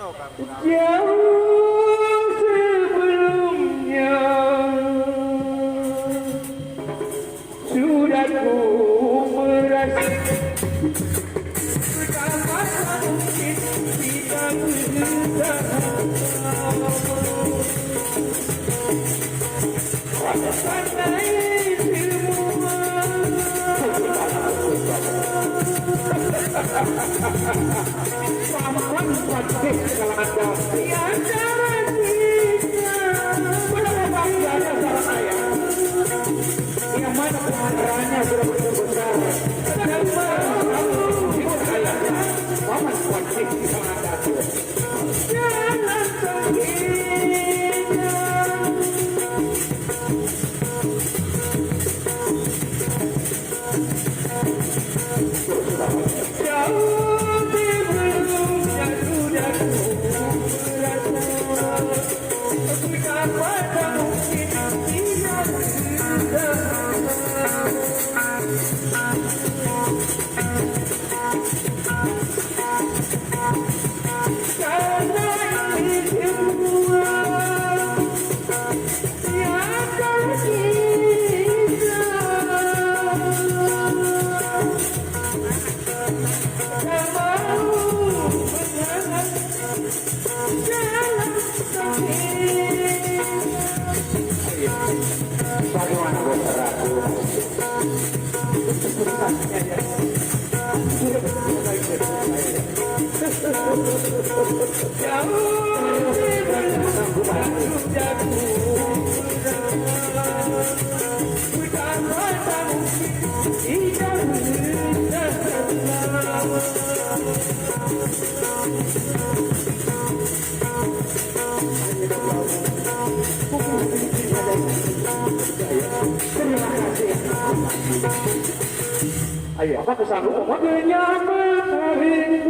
Jauh sebelumnya sudah ku merasa betapa mungkin kita bersama. Pandai semua paman praktis kalau ada di antara kita. Berapa bahagianya seorang ayah yang mana pengantarannya sudah besar dan hidup ayahnya paman praktis kalau ada. Jangan terhina jauh sebelumnya sudah ku merasa betapa tak mungkin tidak karena ini semua yang akan kita. Bagaimana ayo, apa kesanggup? Waktunya menarik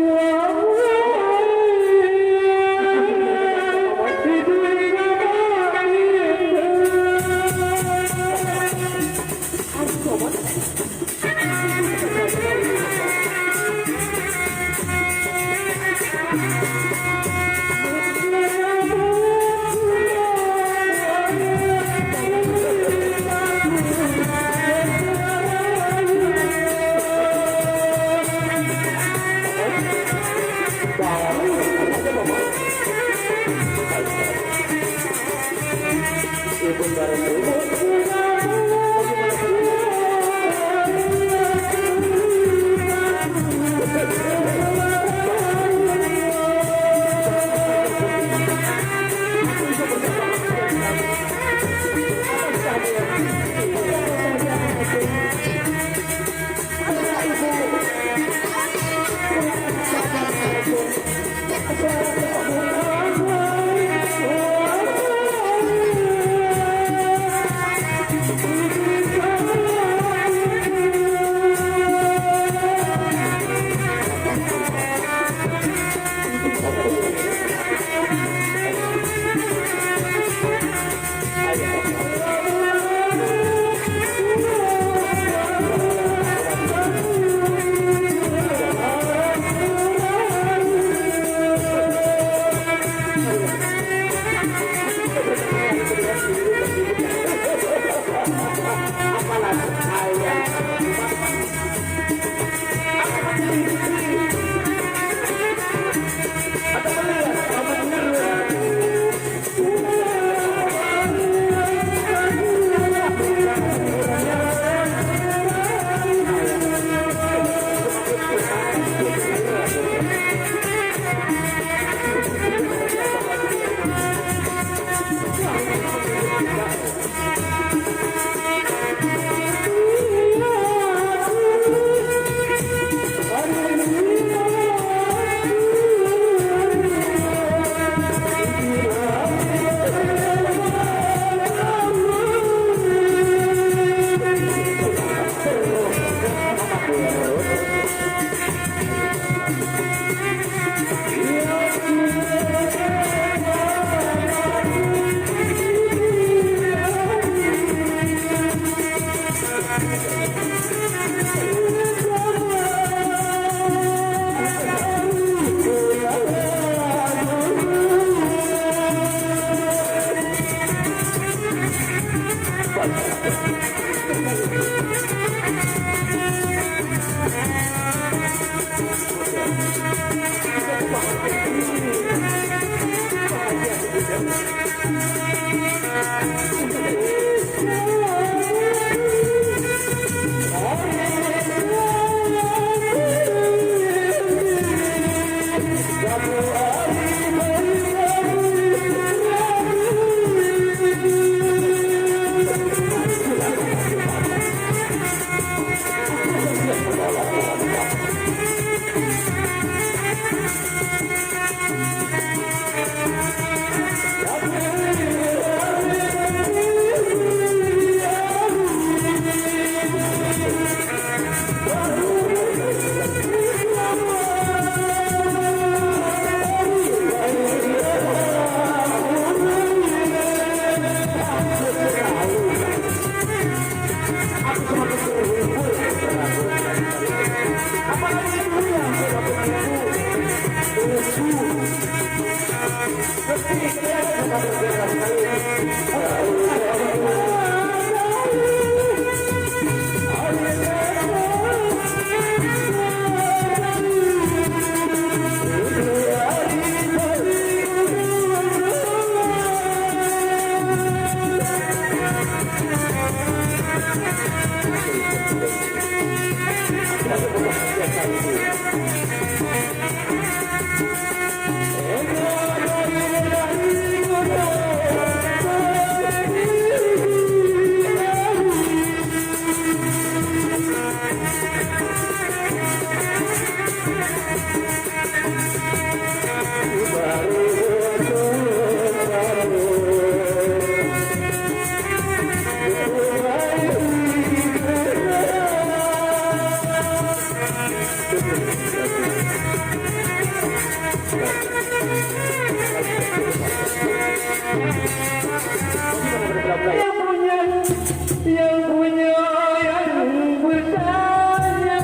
Yang punya, yang bertanya.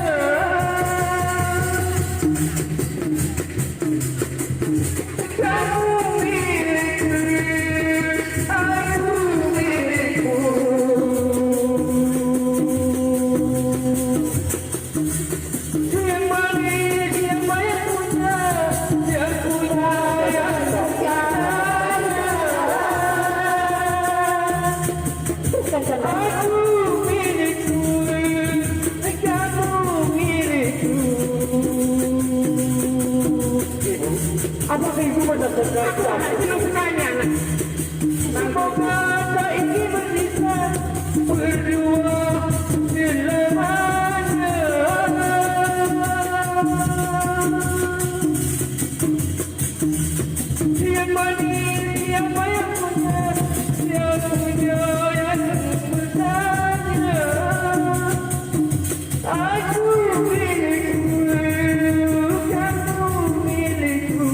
Kamu milikku, aku milikmu. Yang manis, yang banyak punya, yang punya, yang bertanya. Aku milikku, kamu milikku. Apakah ibu mendapatkan kesukaannya? Semoga tak ingin berpisah berdua selamanya. Yang manis, yang banyak punya, yang punya, yang bertanya. Aku milikku, kamu milikku.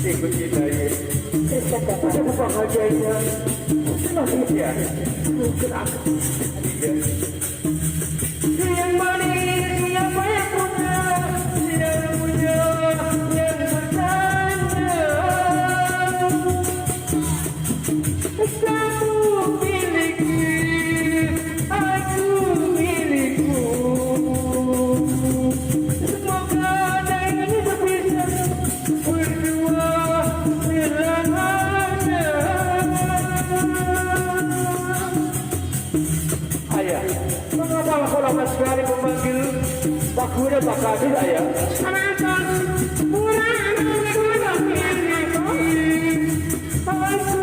Ikut kita ya. Ada bahagianya. Bahagia. Yang manis, yang banyak punya, yang punya, yang bertanya. Kamu milikku, aku milikku. Semoga tak ingin berpisah berdua selamanya. Ayah, mengapa kau lama sekali memanggil Pak Kuda Pak Kadir, ayah? Kenapa? Murah anakku tak milikku. Aku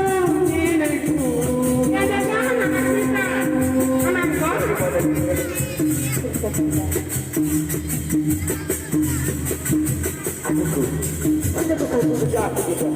milikku. Ya jangan anak kita. Anakku. Aku. Mana kau sudah aku kita?